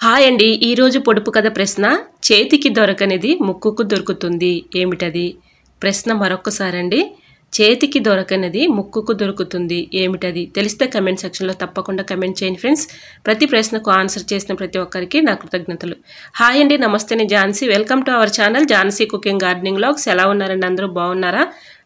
Hi అండి. ఈరోజు పొడుపు కథ ప్రశ్న చేతికి దొరకనిది ముక్కుకు దొరుకుతుంది ఏమిటది? ప్రశ్న మరొకసారండి. చేతికి దొరకనిది ముక్కుకు దొరుకుతుంది ఏమిటది? తెలిస్తే కమెంట్ సెక్షన్లో తప్పకుండా కమెంట్ చేయండి ఫ్రెండ్స్. ప్రతి ప్రశ్నకు ఆన్సర్ చేసిన ప్రతి ఒక్కరికి నా కృతజ్ఞతలు. హాయ్ అండి, నమస్తే, నేను Jhansi. Welcome to our channel Jhansi cooking gardening vlogs. ఎలా ఉన్నారండి? అందరూ బాగున్నారా?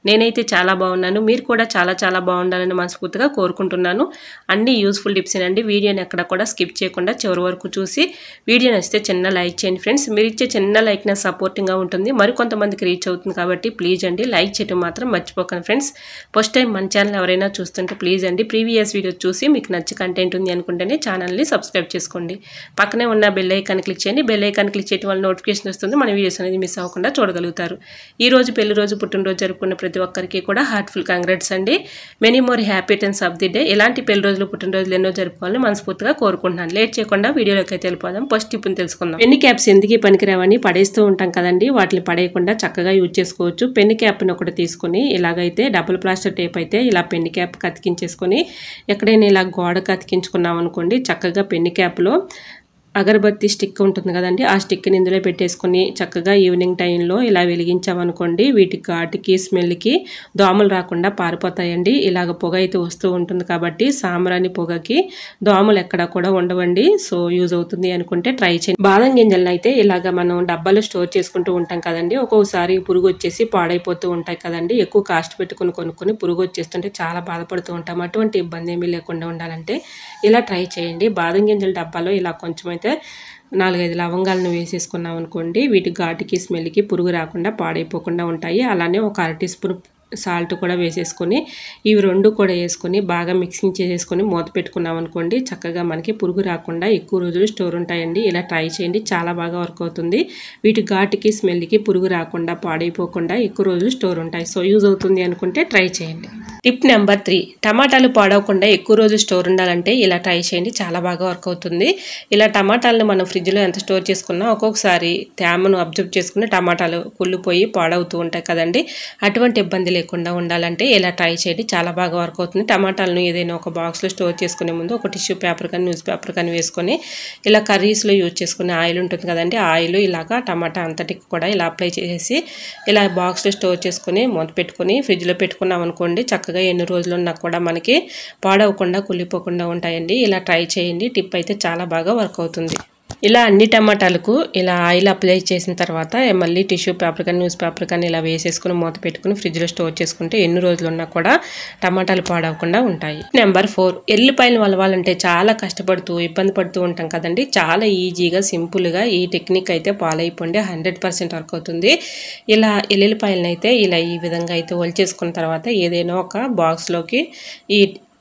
నేనైతే చాలా బాగున్నాను. మీరు కూడా చాలా బాగుండాలని మనస్ఫూర్తిగా కోరుకుంటున్నాను. అన్ని యూస్ఫుల్ టిప్స్ అండి. వీడియోని ఎక్కడ కూడా స్కిప్ చేయకుండా చివరి వరకు చూసి వీడియో నచ్చితే చిన్న లైక్ చేయండి ఫ్రెండ్స్. మీరు ఇచ్చే చిన్న లైక్ నా సపోర్టింగ్గా ఉంటుంది, మరికొంతమందికి రీచ్ అవుతుంది కాబట్టి ప్లీజ్ అండి లైక్ చేయడం మాత్రం మర్చిపోకండి ఫ్రెండ్స్. ఫస్ట్ టైం మన ఛానల్ ఎవరైనా చూస్తుంటే ప్లీజ్ అండి ప్రీవియస్ వీడియో చూసి మీకు నచ్చి కంటెంట్ ఉంది అనుకుంటేనే ఛానల్ని సబ్స్క్రైబ్ చేసుకోండి. పక్కనే ఉన్న బెల్ ఐకాన్ క్లిక్ చేయండి. బెల్ ఐకాన్ క్లిక్ చేయడం వల్ల నోటిఫికేషన్ వస్తుంది, మన వీడియోస్ అనేది మిస్ అవ్వకుండా చూడగలుగుతారు. ఈ రోజు పెళ్లి రోజు, పుట్టినరోజు జరుపుకున్న ప్రతి ఒక్కరికి కూడా హార్ట్ఫుల్ కంగ్రాట్స్ అండి. Many more happy returns of the day. ఇలాంటి పెళ్లి రోజులు, పుట్టినరోజులు ఎన్నో జరుపుకోవాలని మనస్ఫూర్తిగా కోరుకుంటున్నాను. లేట్ చేయకుండా వీడియోలోకి అయితే వెళ్ళిపోదాం. ఫస్ట్ టిప్ని తెలుసుకుందాం. పెన్ క్యాప్స్ ఎందుకు పనికిరావని పడేస్తూ ఉంటాం కదండి, వాటిని పడేయకుండా చక్కగా యూజ్ చేసుకోవచ్చు. పెన్ క్యాప్ని ఒకటి తీసుకుని ఇలాగైతే డబుల్ ప్లాస్టర్ టేప్ అయితే ఇలా పెన్ క్యాప్ అతికించేసుకొని ఎక్కడైనా ఇలా గోడకు అతికించుకున్నాం అనుకోండి, చక్కగా పెన్ క్యాప్లో అగరబత్తి స్టిక్ ఉంటుంది కదండి, ఆ స్టిక్ని ఇందులో పెట్టేసుకొని చక్కగా ఈవినింగ్ టైంలో ఇలా వెలిగించామనుకోండి, వీటి ఘాటుకి స్మెల్కి దోమలు రాకుండా పారిపోతాయండి. ఇలాగ పొగ అయితే వస్తూ ఉంటుంది కాబట్టి సాంబ్రాణి పొగకి దోమలు ఎక్కడ కూడా ఉండవండి. సో యూజ్ అవుతుంది అనుకుంటే ట్రై చేయండి. బాదం గింజలను అయితే ఇలాగ మనం డబ్బాలో స్టోర్ చేసుకుంటూ ఉంటాం కదండి, ఒక్కొక్కసారి పురుగు వచ్చేసి పాడైపోతూ ఉంటాయి కదండి. ఎక్కువ కాస్ట్ పెట్టుకుని కొనుక్కొని పురుగు వచ్చేస్తుంటే చాలా బాధపడుతూ ఉంటాం. అటువంటి ఇబ్బంది ఏమీ లేకుండా ఉండాలంటే ఇలా ట్రై చేయండి. బాదం గింజల డబ్బాలో ఇలా కొంచెం అయితే 4-5 లవంగాలను వేసేసుకున్నాం అనుకోండి, వీటి ఘాటుకి స్మెల్కి పురుగు రాకుండా పాడైపోకుండా ఉంటాయి. అలానే ఒక 1/2 టీ స్పూన్ సాల్ట్ కూడా వేసేసుకొని ఇవి రెండు కూడా వేసుకొని బాగా మిక్సింగ్ చేసేసుకొని మూత పెట్టుకున్నాం అనుకోండి, చక్కగా మనకి పురుగు రాకుండా ఎక్కువ రోజులు స్టోర్ ఉంటాయండి. ఇలా ట్రై చేయండి, చాలా బాగా వర్క్ అవుతుంది. వీటి ఘాటుకి స్మెల్కి పురుగు రాకుండా పాడైపోకుండా ఎక్కువ రోజులు స్టోర్ ఉంటాయి. సో యూజ్ అవుతుంది అనుకుంటే ట్రై చేయండి. టిప్ నెంబర్ 3, టమాటాలు పాడవకుండా ఎక్కువ రోజులు స్టోర్ ఉండాలంటే ఇలా ట్రై చేయండి, చాలా బాగా వర్క్ అవుతుంది. ఇలా టమాటాలను మనం ఫ్రిడ్జ్లో ఎంత స్టోర్ చేసుకున్నా ఒక్కొక్కసారి తేమను అబ్జర్వ్ చేసుకుని టమాటాలు కుళ్ళిపోయి పాడవుతూ ఉంటాయి కదండి. అటువంటి ఇబ్బంది లేకుండా ఉండాలంటే ఇలా ట్రై చేయండి, చాలా బాగా వర్క్ అవుతుంది. టమాటాలను ఏదైనా ఒక బాక్స్లో స్టోర్ చేసుకునే ముందు ఒక టిష్యూ పేపర్ కానీ న్యూస్ పేపర్ కానీ వేసుకొని ఇలా కర్రీస్లో యూజ్ చేసుకునే ఆయిల్ ఉంటుంది కదండి, ఆయిల్ ఇలాగా టమాటా అంతటికి కూడా ఇలా అప్లై చేసేసి ఇలా బాక్స్లో స్టోర్ చేసుకొని మూత పెట్టుకొని ఫ్రిడ్జ్లో పెట్టుకున్నాం అనుకోండి, చక్కగా ఎన్ని రోజులు ఉన్నా కూడా మనకి పాడవకుండా కుళ్ళిపోకుండా ఉంటాయండి. ఇలా ట్రై చేయండి, టిప్ అయితే చాలా బాగా వర్క్ అవుతుంది. ఇలా అన్ని టమాటాలకు ఇలా ఆయిల్ అప్లై చేసిన తర్వాత మళ్ళీ టిష్యూ పేపర్ కానీ న్యూస్ పేపర్ కానీ ఇలా వేసేసుకుని మూత పెట్టుకుని ఫ్రిడ్జ్లో స్టోర్ చేసుకుంటే ఎన్ని రోజులు ఉన్నా కూడా టమాటాలు పాడవకుండా ఉంటాయి. నెంబర్ 4, ఎల్లిపాయలు వలవాలంటే చాలా కష్టపడుతూ ఇబ్బంది పడుతూ ఉంటాం కదండి. చాలా ఈజీగా సింపుల్గా ఈ టెక్నిక్ అయితే ఫాలో అయిపోండి, 100% వర్క్ అవుతుంది. ఇలా ఎల్లిపాయలను అయితే ఇలా ఈ విధంగా అయితే ఒలిచేసుకున్న తర్వాత ఏదైనా ఒక బాక్స్లోకి ఈ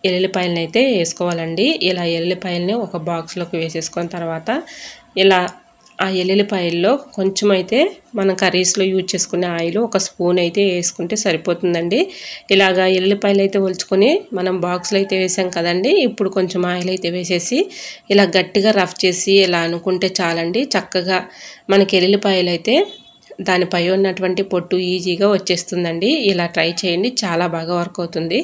ఎల్లిపాయలను అయితే వేసుకోవాలండి. ఇలా ఎల్లిపాయలని ఒక బాక్స్లోకి వేసేసుకున్న తర్వాత ఇలా ఆ ఎల్లిపాయల్లో కొంచెం అయితే మనం కర్రీస్లో యూజ్ చేసుకునే ఆయిల్ ఒక స్పూన్ అయితే వేసుకుంటే సరిపోతుందండి. ఇలాగా ఎల్లిపాయలు అయితే ఒలుచుకొని మనం బాక్స్లో అయితే వేసాం కదండి, ఇప్పుడు కొంచెం ఆయిల్ అయితే వేసేసి ఇలా గట్టిగా రఫ్ చేసి ఇలా అనుకుంటే చాలండి, చక్కగా మనకి ఎల్లిపాయలు అయితే దానిపై ఉన్నటువంటి పొట్టు ఈజీగా వచ్చేస్తుందండి. ఇలా ట్రై చేయండి, చాలా బాగా వర్క్ అవుతుంది.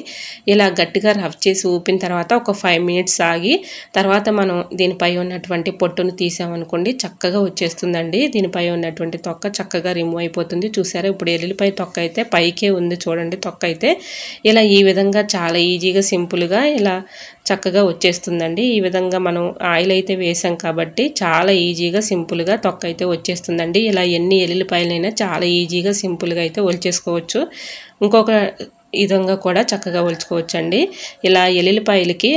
ఇలా గట్టిగా రఫ్ చేసి ఊపిన తర్వాత ఒక 5 మినిట్స్ ఆగి తర్వాత మనం దీనిపై ఉన్నటువంటి పొట్టును తీసామనుకోండి, చక్కగా వచ్చేస్తుందండి. దీనిపై ఉన్నటువంటి తొక్క చక్కగా రిమూవ్ అయిపోతుంది. చూసారా, ఇప్పుడు ఎల్లిపాయ తొక్క అయితే పైకే ఉంది చూడండి, తొక్క అయితే ఇలా ఈ విధంగా చాలా ఈజీగా సింపుల్గా ఇలా చక్కగా వచ్చేస్తుందండి. ఈ విధంగా మనం ఆయిల్ అయితే వేసాం కాబట్టి చాలా ఈజీగా సింపుల్గా తొక్క అయితే వచ్చేస్తుందండి. ఇలా ఎన్ని ఎల్లిపాయలైనా చాలా ఈజీగా సింపుల్గా అయితే ఒలిచేసుకోవచ్చు. ఇంకొక విధంగా కూడా చక్కగా ఒలుచుకోవచ్చు అండి. ఇలా ఎల్లిపాయలకి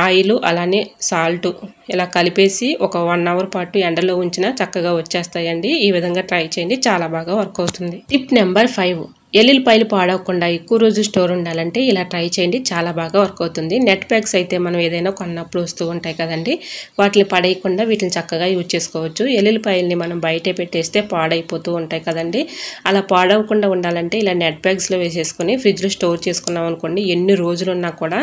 ఆయిల్ అలానే సాల్ట్ ఇలా కలిపేసి ఒక 1 అవర్ పాటు ఎండలో ఉంచినా చక్కగా వచ్చేస్తాయండి. ఈ విధంగా ట్రై చేయండి, చాలా బాగా వర్క్ అవుతుంది. టిప్ నెంబర్ 5, ఎల్లుల్లిపాయలు పాడవకుండా ఎక్కువ రోజు స్టోర్ ఉండాలంటే ఇలా ట్రై చేయండి, చాలా బాగా వర్క్ అవుతుంది. నెట్ ప్యాక్స్ అయితే మనం ఏదైనా కొన్నప్పుడు వస్తూ ఉంటాయి కదండి, వాటిని పడేయకుండా వీటిని చక్కగా యూజ్ చేసుకోవచ్చు. ఎల్లుల్లిపాయల్ని మనం బయటే పెట్టేస్తే పాడైపోతూ ఉంటాయి కదండి, అలా పాడవకుండా ఉండాలంటే ఇలా నెట్ ప్యాక్స్లో వేసేసుకొని ఫ్రిడ్జ్లో స్టోర్ చేసుకున్నాం అనుకోండి, ఎన్ని రోజులు ఉన్నా కూడా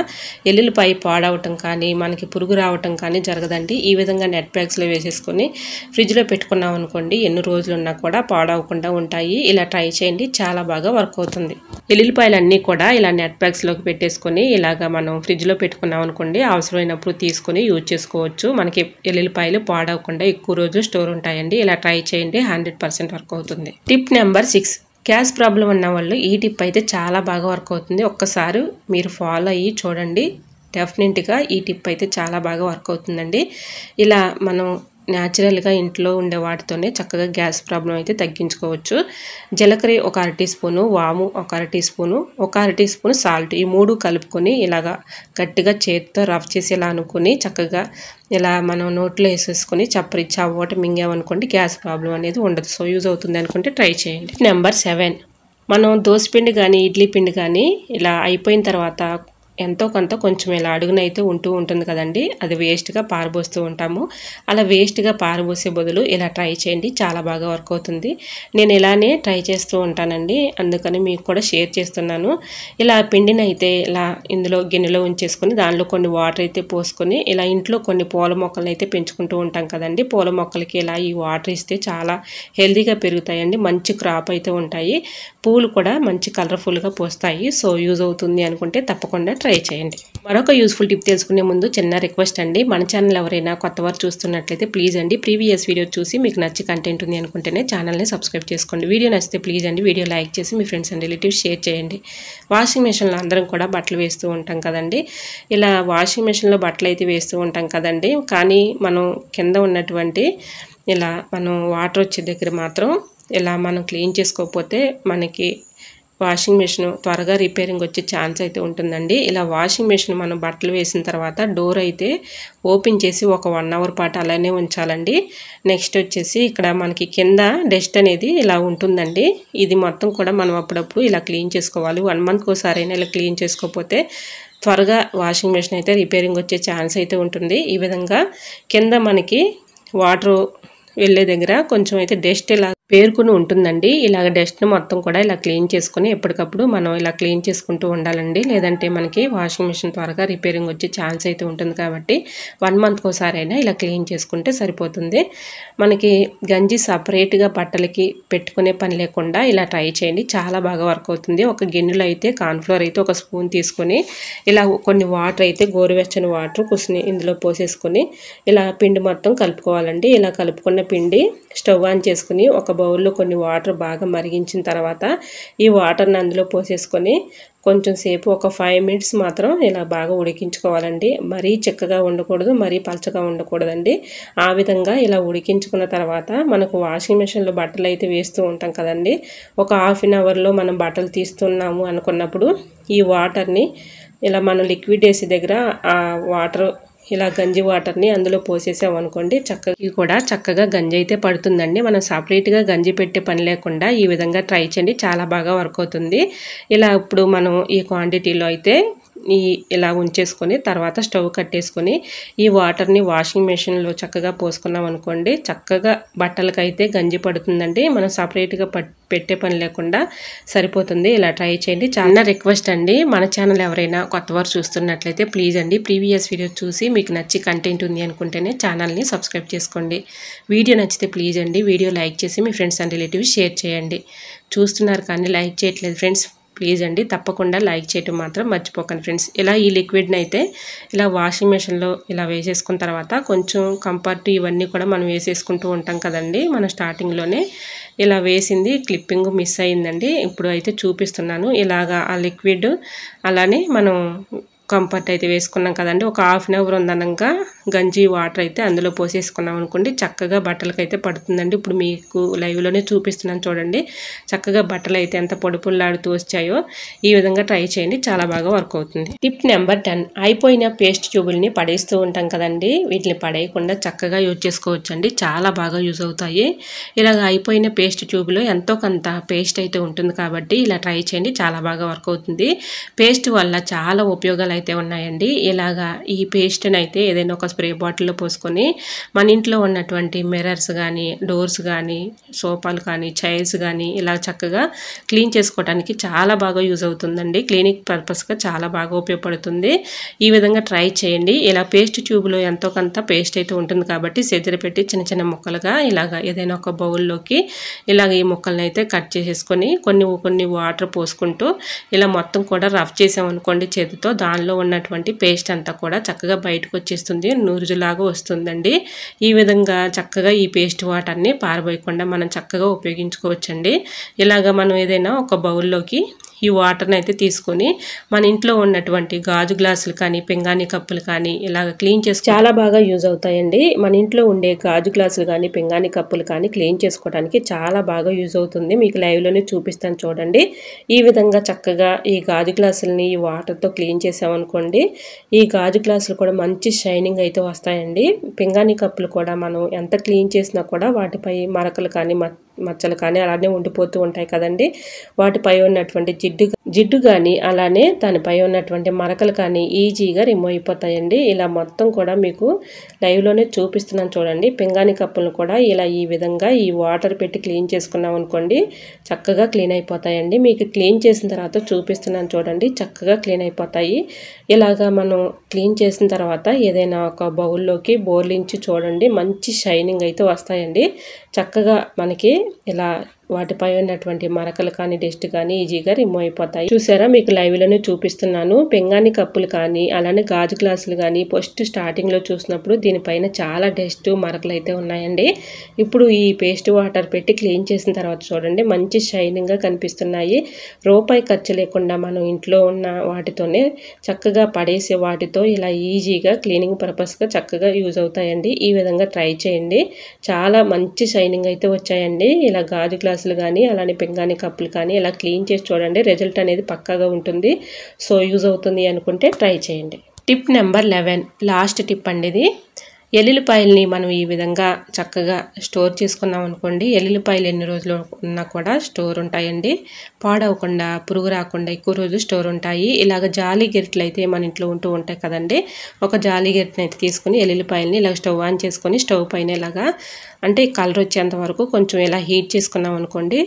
ఎల్లుల్లిపాయ పాడవటం కానీ మనకి పురుగు రావటం కానీ జరగదండి. ఈ విధంగా నెట్ ప్యాక్స్లో వేసేసుకొని ఫ్రిడ్జ్లో పెట్టుకున్నాం అనుకోండి, ఎన్ని రోజులు ఉన్నా కూడా పాడవకుండా ఉంటాయి. ఇలా ట్రై చేయండి, చాలా బాగా వర్క్ అవుతుంది. ఎల్లుల్లిపాయలన్నీ కూడా ఇలా నెట్ బ్యాగ్స్లోకి పెట్టేసుకొని ఇలాగ మనం ఫ్రిడ్జ్లో పెట్టుకున్నాం అనుకోండి, అవసరమైనప్పుడు తీసుకొని యూజ్ చేసుకోవచ్చు. మనకి ఎల్లుల్లిపాయలు పాడవకుండా ఎక్కువ రోజులు స్టోర్ ఉంటాయండి. ఇలా ట్రై చేయండి, 100% వర్క్ అవుతుంది. టిప్ నెంబర్ 6, గ్యాస్ ప్రాబ్లం ఉన్న వాళ్ళు ఈ టిప్ అయితే చాలా బాగా వర్క్ అవుతుంది. ఒక్కసారి మీరు ఫాలో అయ్యి చూడండి, డెఫినెట్గా ఈ టిప్ అయితే చాలా బాగా వర్క్ అవుతుందండి. ఇలా మనం న్యాచురల్గా ఇంట్లో ఉండే వాటితోనే చక్కగా గ్యాస్ ప్రాబ్లం అయితే తగ్గించుకోవచ్చు. జీలకర్ర ఒక 1/2 టీ స్పూను, వాము ఒక 1/2 టీ స్పూను, ఒక 1/2 టీ స్పూను సాల్ట్, ఈ 3 కలుపుకొని ఇలాగా గట్టిగా చేతితో రఫ్ చేసి ఇలా అనుకుని చక్కగా ఇలా మనం నోట్లో వేసేసుకొని చప్పరిచ్చి ఆ ఓట మింగామనుకోండి, గ్యాస్ ప్రాబ్లం అనేది ఉండదు. సో యూజ్ అవుతుంది అనుకుంటే ట్రై చేయండి. నెంబర్ 7, మనం దోసపిండి కానీ ఇడ్లీ పిండి కానీ ఇలా అయిపోయిన తర్వాత ఎంతో కొంత కొంచెం ఇలా అడుగునైతే ఉంటుంది కదండి, అది వేస్ట్గా పారబోస్తూ ఉంటాము. అలా వేస్ట్గా పారబోసే బదులు ఇలా ట్రై చేయండి, చాలా బాగా వర్క్ అవుతుంది. నేను ఇలానే ట్రై చేస్తూ ఉంటానండి, అందుకని మీకు కూడా షేర్ చేస్తున్నాను. ఇలా పిండిని అయితే ఇలా ఇందులో గిన్నెలో ఉంచేసుకొని దానిలో కొన్ని వాటర్ అయితే పోసుకొని ఇలా ఇంట్లో కొన్ని పూల మొక్కలను అయితే పెంచుకుంటూ ఉంటాం కదండి, పూల మొక్కలకి ఇలా ఈ వాటర్ ఇస్తే చాలా హెల్తీగా పెరుగుతాయండి, మంచి క్రాప్ అయితే ఉంటాయి, పూలు కూడా మంచి కలర్ఫుల్గా పోస్తాయి. సో యూజ్ అవుతుంది అనుకుంటే తప్పకుండా ట్రై చేయండి. మరొక యూస్ఫుల్ టిప్ తెలుసుకునే ముందు చిన్న రిక్వెస్ట్ అండి, మన ఛానల్ ఎవరైనా కొత్తవారు చూస్తున్నట్లయితే ప్లీజ్ అండి ప్రీవియస్ వీడియో చూసి మీకు నచ్చి కంటెంట్ ఉంది అనుకుంటేనే ఛానల్ని సబ్స్క్రైబ్ చేసుకోండి. వీడియో నచ్చితే ప్లీజ్ అండి వీడియో లైక్ చేసి మీ ఫ్రెండ్స్ అండ్ రిలేటివ్స్ షేర్ చేయండి. వాషింగ్ మెషిన్లో అందరం కూడా బట్టలు వేస్తూ ఉంటాం కదండి, ఇలా వాషింగ్ మెషిన్లో బట్టలు అయితే వేస్తూ ఉంటాం కదండి, కానీ మనం కింద ఉన్నటువంటి ఇలా మనం వాటర్ వచ్చే దగ్గర మాత్రం ఇలా మనం క్లీన్ చేసుకోకపోతే మనకి వాషింగ్ మెషిన్ త్వరగా రిపేరింగ్ వచ్చే ఛాన్స్ అయితే ఉంటుందండి. ఇలా వాషింగ్ మెషిన్ మనం బట్టలు వేసిన తర్వాత డోర్ అయితే ఓపెన్ చేసి ఒక 1 అవర్ పాటు అలానే ఉంచాలండి. నెక్స్ట్ వచ్చేసి ఇక్కడ మనకి కింద డస్ట్ అనేది ఇలా ఉంటుందండి, ఇది మొత్తం కూడా మనం అప్పుడప్పుడు ఇలా క్లీన్ చేసుకోవాలి. 1 మంత్కి ఒకసారి అయినా ఇలా క్లీన్ చేసుకోకపోతే త్వరగా వాషింగ్ మెషిన్ అయితే రిపేరింగ్ వచ్చే ఛాన్స్ అయితే ఉంటుంది. ఈ విధంగా కింద మనకి వాటర్ వెళ్ళే దగ్గర కొంచెం అయితే డస్ట్ ఇలా పేరుకుని ఉంటుందండి. ఇలాగ డస్ట్ని మొత్తం కూడా ఇలా క్లీన్ చేసుకుని ఎప్పటికప్పుడు మనం ఇలా క్లీన్ చేసుకుంటూ ఉండాలండి, లేదంటే మనకి వాషింగ్ మెషిన్ త్వరగా రిపేరింగ్ వచ్చే ఛాన్స్ అయితే ఉంటుంది. కాబట్టి 1 మంత్కి ఒకసారి అయినా ఇలా క్లీన్ చేసుకుంటే సరిపోతుంది. మనకి గంజి సపరేట్గా బట్టలకి పెట్టుకునే పని లేకుండా ఇలా ట్రై చేయండి, చాలా బాగా వర్క్ అవుతుంది. ఒక గిన్నెలో అయితే కార్న్ఫ్లోర్ అయితే ఒక స్పూన్ తీసుకొని ఇలా కొన్ని వాటర్ అయితే గోరువెచ్చని వాటర్ కుసిని ఇందులో పోసేసుకొని ఇలా పిండి మొత్తం కలుపుకోవాలండి. ఇలా కలుపుకున్న పిండి స్టవ్ ఆన్ చేసుకుని ఒక బౌల్లో కొన్ని వాటర్ బాగా మరిగించిన తర్వాత ఈ వాటర్ని అందులో పోసేసుకొని కొంచెం సేపు ఒక 5 మినిట్స్ మాత్రం ఇలా బాగా ఉడికించుకోవాలండి. మరీ చిక్కగా ఉండకూడదు, మరీ పలచగా ఉండకూడదండి. ఆ విధంగా ఇలా ఉడికించుకున్న తర్వాత మనకు వాషింగ్ మెషిన్లో బట్టలు అయితే వేస్తూ ఉంటాం కదండి, ఒక 1/2 అవర్లో మనం బట్టలు తీస్తున్నాము అనుకున్నప్పుడు ఈ వాటర్ని ఇలా మనం లిక్విడ్ వేసే దగ్గర ఆ వాటర్ ఇలా గంజి వాటర్ని అందులో పోసేసామనుకోండి, చక్కగా గంజి అయితే పడుతుందండి. మనం సపరేట్గా గంజి పెట్టే పని లేకుండా ఈ విధంగా ట్రై చేయండి, చాలా బాగా వర్క్ అవుతుంది. ఇలా ఇప్పుడు మనం ఈ క్వాంటిటీలో అయితే ఇలా ఉంచేసుకొని తర్వాత స్టవ్ కట్టేసుకొని ఈ వాటర్ని వాషింగ్ మెషిన్లో చక్కగా పోసుకున్నాం అనుకోండి, చక్కగా బట్టలకైతే గంజి పడుతుందండి. మనం సపరేట్గా పెట్టే పని లేకుండా సరిపోతుంది. ఇలా ట్రై చేయండి. చాలా రిక్వెస్ట్ అండి, మన ఛానల్ ఎవరైనా కొత్తవారు చూస్తున్నట్లయితే ప్లీజ్ అండి ప్రీవియస్ వీడియో చూసి మీకు నచ్చి కంటెంట్ ఉంది అనుకుంటేనే ఛానల్ని సబ్స్క్రైబ్ చేసుకోండి. వీడియో నచ్చితే ప్లీజ్ అండి వీడియో లైక్ చేసి మీ ఫ్రెండ్స్ అండ్ రిలేటివ్స్ షేర్ చేయండి. చూస్తున్నారు కానీ లైక్ చేయట్లేదు ఫ్రెండ్స్, ప్లీజ్ అండి తప్పకుండా లైక్ చేయటం మాత్రం మర్చిపోకండి ఫ్రెండ్స్. ఇలా ఈ లిక్విడ్ని అయితే ఇలా వాషింగ్ మెషిన్లో ఇలా వేసేసుకున్న తర్వాత కొంచెం కంఫర్ట్ ఇవన్నీ కూడా మనం వేసేసుకుంటూ ఉంటాం కదండి, మనం స్టార్టింగ్లోనే ఇలా వేసింది క్లిప్పింగ్ మిస్ అయిందండి. ఇప్పుడు అయితే చూపిస్తున్నాను. ఇలాగా ఆ లిక్విడ్ అలానే మనం కంఫర్ట్ అయితే వేసుకున్నాం కదండి, ఒక 1/2 అవర్ ఉందనగా గంజి వాటర్ అయితే అందులో పోసేసుకున్నాం అనుకోండి, చక్కగా బట్టలకి అయితే పడుతుందండి. ఇప్పుడు మీకు లైవ్లోనే చూపిస్తున్నాను చూడండి, చక్కగా బట్టలు అయితే ఎంత పొడిపుల్లాడుతూ వచ్చాయో. ఈ విధంగా ట్రై చేయండి, చాలా బాగా వర్క్ అవుతుంది. టిప్ నెంబర్ 10, అయిపోయిన పేస్ట్ ట్యూబుల్ని పడేస్తూ ఉంటాం కదండి, వీటిని పడేయకుండా చక్కగా యూజ్ చేసుకోవచ్చు అండి, చాలా బాగా యూజ్ అవుతాయి. ఇలాగ అయిపోయిన పేస్ట్ ట్యూబ్లో ఎంతో కొంత పేస్ట్ అయితే ఉంటుంది కాబట్టి ఇలా ట్రై చేయండి, చాలా బాగా వర్క్ అవుతుంది. పేస్ట్ వల్ల చాలా ఉపయోగాలు అయితే ఉన్నాయండి. ఇలాగా ఈ పేస్ట్ని అయితే ఏదైనా ఒక స్ప్రే బాటిల్లో పోసుకొని మన ఇంట్లో ఉన్నటువంటి మిర్రర్స్ కానీ, డోర్స్ కానీ, సోఫాలు కానీ, చైర్స్ కానీ ఇలా చక్కగా క్లీన్ చేసుకోవడానికి చాలా బాగా యూజ్ అవుతుందండి. క్లీనింగ్ పర్పస్గా చాలా బాగా ఉపయోగపడుతుంది. ఈ విధంగా ట్రై చేయండి. ఇలా పేస్ట్ ట్యూబ్లో ఎంతో కొంత పేస్ట్ అయితే ఉంటుంది కాబట్టి సెదిరి పెట్టి చిన్న చిన్న ముక్కలుగా ఇలాగ ఏదైనా ఒక బౌల్లోకి ఇలాగ ఈ ముక్కలను అయితే కట్ చేసేసుకొని కొన్ని వాటర్ పోసుకుంటూ ఇలా మొత్తం కూడా రఫ్ చేసామనుకోండి చేతితో, దానిలో ఉన్నటువంటి పేస్ట్ అంతా కూడా చక్కగా బయటకు వచ్చేస్తుంది, నూరుజులాగా వస్తుందండి. ఈ విధంగా చక్కగా ఈ పేస్ట్ వాటర్ని పారబోయకుండా మనం చక్కగా ఉపయోగించుకోవచ్చండి. ఇలాగ మనం ఏదైనా ఒక బౌల్లోకి ఈ వాటర్ని అయితే తీసుకొని మన ఇంట్లో ఉన్నటువంటి గాజు గ్లాసులు కానీ, పింగాణి కప్పులు కానీ ఇలాగ క్లీన్ చేసి చాలా బాగా యూజ్ అవుతాయండి. మన ఇంట్లో ఉండే గాజు గ్లాసులు కానీ, పింగాణి కప్పులు కానీ క్లీన్ చేసుకోవడానికి చాలా బాగా యూజ్ అవుతుంది. మీకు లైవ్లోనే చూపిస్తాను చూడండి. ఈ విధంగా చక్కగా ఈ గాజు గ్లాసులని ఈ వాటర్తో క్లీన్ చేసామనుకోండి, ఈ గాజు గ్లాసులు కూడా మంచి షైనింగ్ అయితే వస్తాయండి. పింగాణి కప్పులు కూడా మనం ఎంత క్లీన్ చేసినా కూడా వాటిపై మరకలు కానీ, మచ్చలు కానీ అలానే ఉండిపోతూ ఉంటాయి కదండి. వాటిపై ఉన్నటువంటి జిడ్డు కానీ అలానే దానిపై ఉన్నటువంటి మరకలు కానీ ఈజీగా రిమూవ్ అయిపోతాయండి. ఇలా మొత్తం కూడా మీకు లైవ్లోనే చూపిస్తున్నాను చూడండి. పింగాణి కప్పులను కూడా ఇలా ఈ విధంగా ఈ వాటర్ పెట్టి క్లీన్ చేసుకున్నాం అనుకోండి, చక్కగా క్లీన్ అయిపోతాయండి. మీకు క్లీన్ చేసిన తర్వాత చూపిస్తున్నాను చూడండి, చక్కగా క్లీన్ అయిపోతాయి. ఇలాగా మనం క్లీన్ చేసిన తర్వాత ఏదైనా ఒక బౌల్లోకి బోర్లించి చూడండి, మంచి షైనింగ్ అయితే వస్తాయండి. చక్కగా మనకి ఇలా వాటిపై ఉన్నటువంటి మరకలు కానీ, డస్ట్ కానీ ఈజీగా రిమూవ్ అయిపోతాయి. చూసారా, మీకు లైవ్లోనే చూపిస్తున్నాను. పింగాణి కప్పులు కానీ అలానే గాజు గ్లాసులు కానీ ఫస్ట్ స్టార్టింగ్లో చూసినప్పుడు దీనిపైన చాలా డస్ట్ మరకలు అయితే ఉన్నాయండి. ఇప్పుడు ఈ పేస్ట్ వాటర్ పెట్టి క్లీన్ చేసిన తర్వాత చూడండి, మంచి షైనింగ్గా కనిపిస్తున్నాయి. రూపాయి ఖర్చు లేకుండా మనం ఇంట్లో ఉన్న వాటితోనే చక్కగా పడేసే వాటితో ఇలా ఈజీగా క్లీనింగ్ పర్పస్గా చక్కగా యూజ్ అవుతాయండి. ఈ విధంగా ట్రై చేయండి. చాలా మంచి షైనింగ్ అయితే వచ్చాయండి. ఇలా గాజు గ్లాసులు కానీ అలానే పింగాణి కప్పులు కానీ ఇలా క్లీన్ చేసి చూడండి, రిజల్ట్ అనేది పక్కాగా ఉంటుంది. సో యూజ్ అవుతుంది అనుకుంటే ట్రై చేయండి. టిప్ నెంబర్ 11, లాస్ట్ టిప్ అండి ఇది. ఎల్లుల్లిపాయల్ని మనం ఈ విధంగా చక్కగా స్టోర్ చేసుకున్నాం అనుకోండి, ఎల్లుల్లిపాయలు ఎన్ని రోజులు ఉన్నా కూడా స్టోర్ ఉంటాయండి. పాడవకుండా, పురుగు రాకుండా ఎక్కువ రోజులు స్టోర్ ఉంటాయి. ఇలాగ జాలి గెరిటలు అయితే మన ఇంట్లో ఉంటూ ఉంటాయి కదండి. ఒక జాలి గెరిటని అయితే తీసుకుని ఎల్లుల్లిపాయల్ని ఇలా స్టవ్ ఆన్ చేసుకొని స్టవ్ పైన ఇలాగా అంటే కలర్ వచ్చేంత వరకు కొంచెం ఇలా హీట్ చేసుకున్నాం అనుకోండి,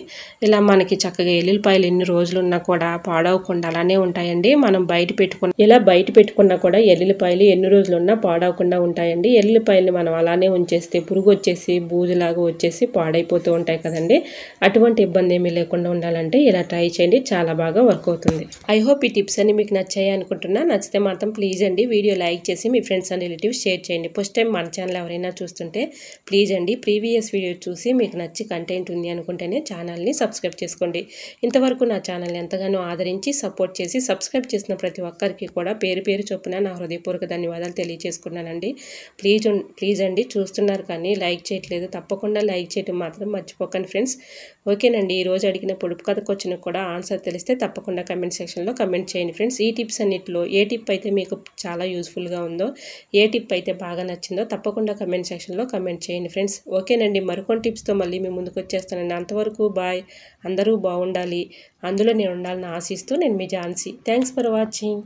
ఇలా మనకి చక్కగా ఎల్లుల్లిపాయలు ఎన్ని రోజులు ఉన్నా కూడా పాడవకుండా అలానే ఉంటాయండి. మనం బయట పెట్టుకున్నా కూడా ఎల్లుల్లిపాయలు ఎన్ని రోజులు ఉన్నా పాడవకుండా ఉంటాయండి. ఎల్లుల్లిపాయలు మనం అలానే ఉంచేస్తే పురుగు వచ్చేసి బూజులాగా వచ్చేసి పాడైపోతూ ఉంటాయి కదండి. అటువంటి ఇబ్బంది ఏమీ లేకుండా ఉండాలంటే ఇలా ట్రై చేయండి, చాలా బాగా వర్క్ అవుతుంది. ఐ హోప్ ఈ టిప్స్ అన్ని మీకు నచ్చాయి అనుకుంటున్నా. నచ్చితే మాత్రం ప్లీజ్ అండి వీడియో లైక్ చేసి మీ ఫ్రెండ్స్ అండ్ రిలేటివ్స్ షేర్ చేయండి. ఫస్ట్ టైం మన ఛానల్ ఎవరైనా చూస్తుంటే ప్లీజ్ అండి ప్రీవియస్ వీడియో చూసి మీకు నచ్చి కంటెంట్ ఉంది అనుకుంటేనే ఛానల్ని సబ్స్క్రైబ్ చేసుకోండి. ఇంతవరకు నా ఛానల్ ఎంతగానో ఆదరించి సపోర్ట్ చేసి సబ్స్క్రైబ్ చేసిన ప్రతి ఒక్కరికి కూడా పేరు పేరు చొప్పున నా హృదయపూర్వక ధన్యవాదాలు తెలియజేసుకున్నానండి. ప్లీజ్ అండి చూస్తున్నారు కానీ లైక్ చేయట్లేదు, తప్పకుండా లైక్ చేయడం మాత్రం మర్చిపోకండి ఫ్రెండ్స్. ఓకేనండి, ఈరోజు అడిగిన పొడుపు కథ క్వశ్చన్ కూడా ఆన్సర్ తెలిస్తే తప్పకుండా కమెంట్ సెక్షన్లో కమెంట్ చేయండి ఫ్రెండ్స్. ఈ టిప్స్ అన్నిటిలో ఏ టిప్ అయితే మీకు చాలా యూస్ఫుల్గా ఉందో, ఏ టిప్ అయితే బాగా నచ్చిందో తప్పకుండా కమెంట్ సెక్షన్లో కమెంట్ చేయండి ఫ్రెండ్స్. ఓకేనండి, మరికొన్ని టిప్స్తో మళ్ళీ మీ ముందుకు వచ్చేస్తానండి. అంతవరకు బాయ్. అందరూ బాగుండాలి, అందులో నేను ఉండాలని ఆశిస్తూ నేను మీ ఝాన్సీ. Thanks for watching.